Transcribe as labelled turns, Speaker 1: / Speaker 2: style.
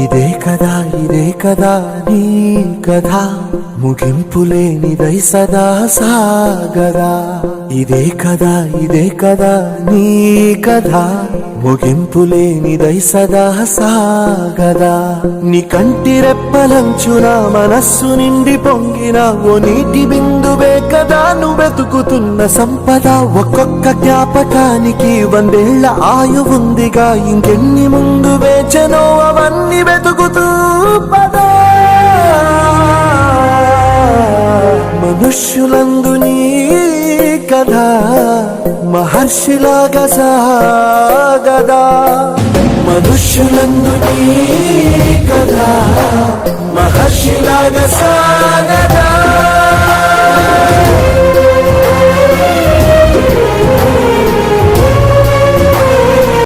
Speaker 1: ఇదే కదా నీ కథ, ముగింపులేనిదై సదా సాగదా. ఇదే కదా నీ కథ, ముగింపులేనిదై సదా సాగదా. నీ కంటి రెప్పలంచున మనస్సు నిండి పొంగిన ఓ నీటి బిందువే కదా నువ్వెతుకుతున్న సంపద. ఒక్కొక్క జ్ఞాపకానికి 100 ఏళ్ల ఆయువుందిగా, ఇంకెన్ని ముందు వేచనో అవన్నీ వెతుకుతూ పదా. మనుష్యులందు నీ కథ మహర్షిలాగా సాగదా. మనుష్యులందు నీ కథ మహర్షిలాగా సాగదా.